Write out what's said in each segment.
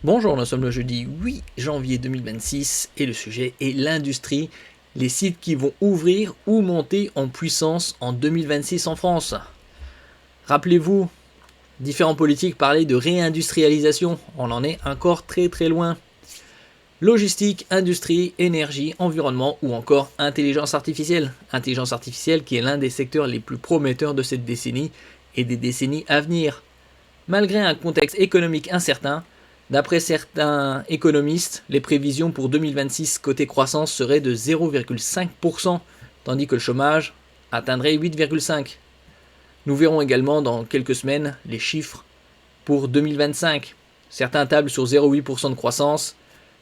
Bonjour, nous sommes le jeudi 8 janvier 2026 et le sujet est l'industrie, les sites qui vont ouvrir ou monter en puissance en 2026 en France. Rappelez-vous, différents politiques parlaient de réindustrialisation, on en est encore très loin. Logistique, industrie, énergie, environnement ou encore intelligence artificielle. Intelligence artificielle qui est l'un des secteurs les plus prometteurs de cette décennie et des décennies à venir. Malgré un contexte économique incertain, d'après certains économistes, les prévisions pour 2026 côté croissance seraient de 0,5%, tandis que le chômage atteindrait 8,5%. Nous verrons également dans quelques semaines les chiffres pour 2025. Certains tablent sur 0,8% de croissance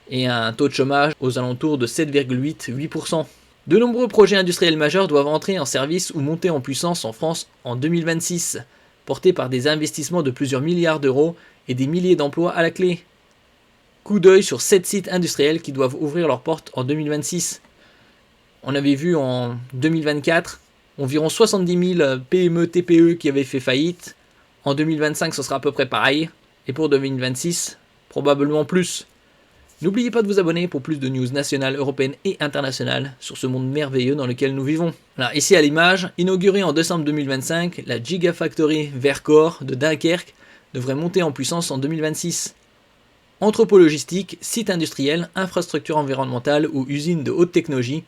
et un taux de chômage aux alentours de 7,8%. De nombreux projets industriels majeurs doivent entrer en service ou monter en puissance en France en 2026, portés par des investissements de plusieurs milliards d'euros et des milliers d'emplois à la clé. Coup d'œil sur 7 sites industriels qui doivent ouvrir leurs portes en 2026. On avait vu en 2024 environ 70 000 PME, TPE qui avaient fait faillite. En 2025, ce sera à peu près pareil. Et pour 2026, probablement plus. N'oubliez pas de vous abonner pour plus de news nationales, européennes et internationales sur ce monde merveilleux dans lequel nous vivons. Alors ici à l'image, inaugurée en décembre 2025, la Gigafactory Vercor de Dunkerque devrait monter en puissance en 2026. Entrepôt logistique, site industriel, infrastructure environnementale ou usine de haute technologie,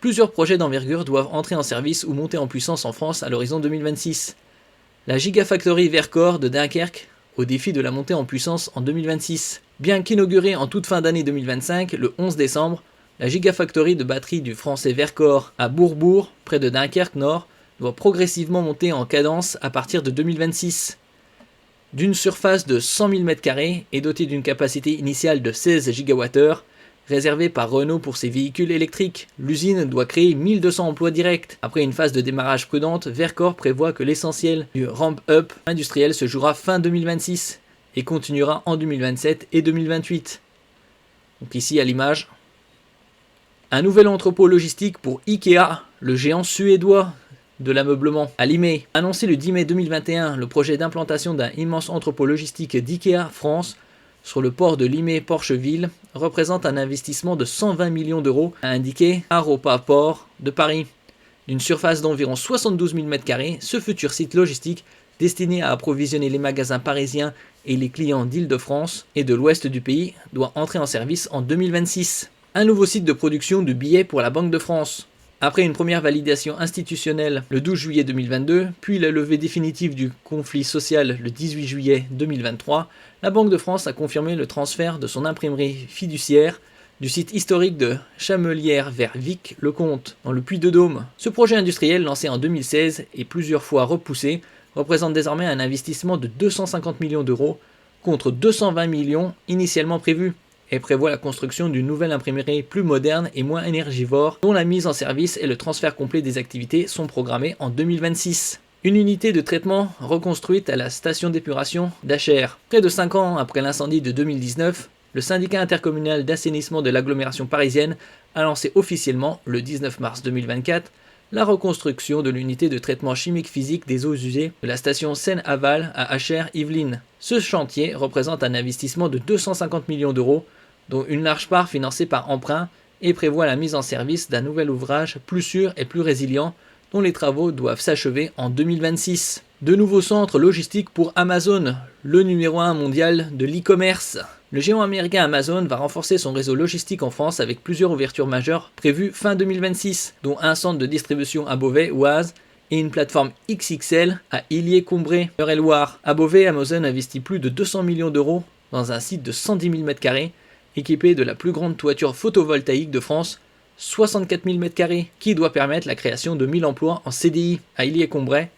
plusieurs projets d'envergure doivent entrer en service ou monter en puissance en France à l'horizon 2026. La Gigafactory Vercor de Dunkerque au défi de la montée en puissance en 2026. Bien qu'inaugurée en toute fin d'année 2025, le 11 décembre, la Gigafactory de batterie du français Vercor à Bourbourg, près de Dunkerque Nord, doit progressivement monter en cadence à partir de 2026. D'une surface de 100 000 m² et dotée d'une capacité initiale de 16 GWh, réservée par Renault pour ses véhicules électriques, l'usine doit créer 1200 emplois directs. Après une phase de démarrage prudente, Vercor prévoit que l'essentiel du ramp-up industriel se jouera fin 2026 et continuera en 2027 et 2028. Donc ici à l'image, un nouvel entrepôt logistique pour Ikea, le géant suédois de l'ameublement. À Limay, annoncé le 10 mai 2021, le projet d'implantation d'un immense entrepôt logistique d'Ikea France sur le port de Limay-Porcheville représente un investissement de 120 millions d'euros, a indiqué Aropa Port de Paris. D'une surface d'environ 72 000 m², ce futur site logistique, destiné à approvisionner les magasins parisiens et les clients d'Île-de-France et de l'ouest du pays, doit entrer en service en 2026. Un nouveau site de production de billets pour la Banque de France. Après une première validation institutionnelle le 12 juillet 2022, puis la levée définitive du conflit social le 18 juillet 2023, la Banque de France a confirmé le transfert de son imprimerie fiduciaire du site historique de Chamelières vers Vic-le-Comte, dans le Puy-de-Dôme. Ce projet industriel, lancé en 2016 et plusieurs fois repoussé, représente désormais un investissement de 250 millions d'euros contre 220 millions initialement prévus, et prévoit la construction d'une nouvelle imprimerie plus moderne et moins énergivore, dont la mise en service et le transfert complet des activités sont programmés en 2026. Une unité de traitement reconstruite à la station d'épuration d'Acher. Près de 5 ans après l'incendie de 2019, le syndicat intercommunal d'assainissement de l'agglomération parisienne a lancé officiellement, le 19 mars 2024, la reconstruction de l'unité de traitement chimique physique des eaux usées de la station Seine-Aval à Acher-Yvelines. Ce chantier représente un investissement de 250 millions d'euros, dont une large part financée par emprunt, et prévoit la mise en service d'un nouvel ouvrage plus sûr et plus résilient, dont les travaux doivent s'achever en 2026. De nouveaux centres logistiques pour Amazon, le numéro 1 mondial de l'e-commerce. Le géant américain Amazon va renforcer son réseau logistique en France avec plusieurs ouvertures majeures prévues fin 2026, dont un centre de distribution à Beauvais, Oise, et une plateforme XXL à Illiers-Combray, Eure-et-Loir. À Beauvais, Amazon investit plus de 200 millions d'euros dans un site de 110 000 m², équipé de la plus grande toiture photovoltaïque de France, 64 000 m², qui doit permettre la création de 1000 emplois en CDI. À Illiers-Combray,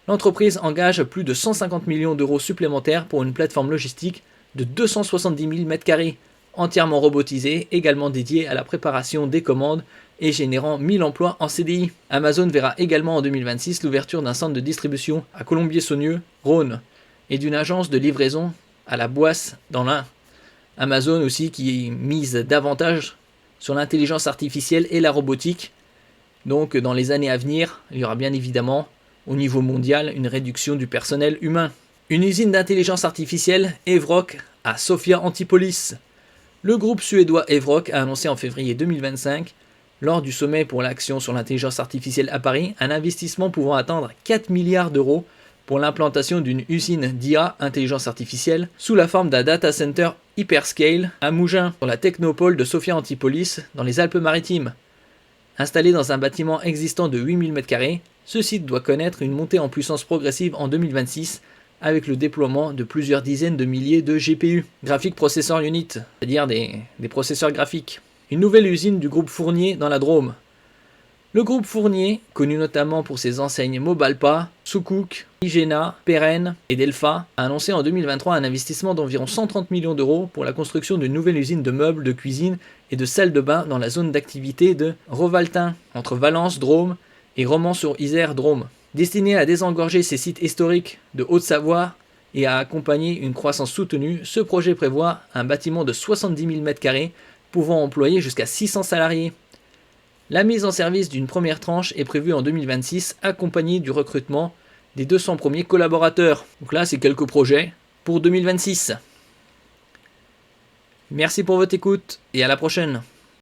l'entreprise engage plus de 150 millions d'euros supplémentaires pour une plateforme logistique de 270 000 m², entièrement robotisée, également dédiée à la préparation des commandes et générant 1000 emplois en CDI. Amazon verra également en 2026 l'ouverture d'un centre de distribution à Colombier-Saunieux, Rhône, et d'une agence de livraison à la Boisse dans l'Ain. Amazon aussi qui mise davantage sur l'intelligence artificielle et la robotique. Donc dans les années à venir, il y aura bien évidemment au niveau mondial une réduction du personnel humain. Une usine d'intelligence artificielle, Evroc, à Sofia Antipolis. Le groupe suédois Evroc a annoncé en février 2025, lors du sommet pour l'action sur l'intelligence artificielle à Paris, un investissement pouvant atteindre 4 milliards d'euros pour l'implantation d'une usine d'IA, intelligence artificielle, sous la forme d'un data center hyperscale à Mougins, sur la technopole de Sofia Antipolis, dans les Alpes-Maritimes. Installé dans un bâtiment existant de 8000 m², ce site doit connaître une montée en puissance progressive en 2026, avec le déploiement de plusieurs dizaines de milliers de GPU, Graphic Processor Unit, c'est-à-dire des processeurs graphiques. Une nouvelle usine du groupe Fournier dans la Drôme. Le groupe Fournier, connu notamment pour ses enseignes Mobalpa, Soukouk, Igena, Peren et Delpha, a annoncé en 2023 un investissement d'environ 130 millions d'euros pour la construction d'une nouvelle usine de meubles, de cuisine et de salles de bain dans la zone d'activité de Rovaltin, entre Valence, Drôme et Romans-sur-Isère, Drôme. Destiné à désengorger ces sites historiques de Haute-Savoie et à accompagner une croissance soutenue, ce projet prévoit un bâtiment de 70 000 m² pouvant employer jusqu'à 600 salariés. La mise en service d'une première tranche est prévue en 2026, accompagnée du recrutement des 200 premiers collaborateurs. Donc là, c'est quelques projets pour 2026. Merci pour votre écoute et à la prochaine.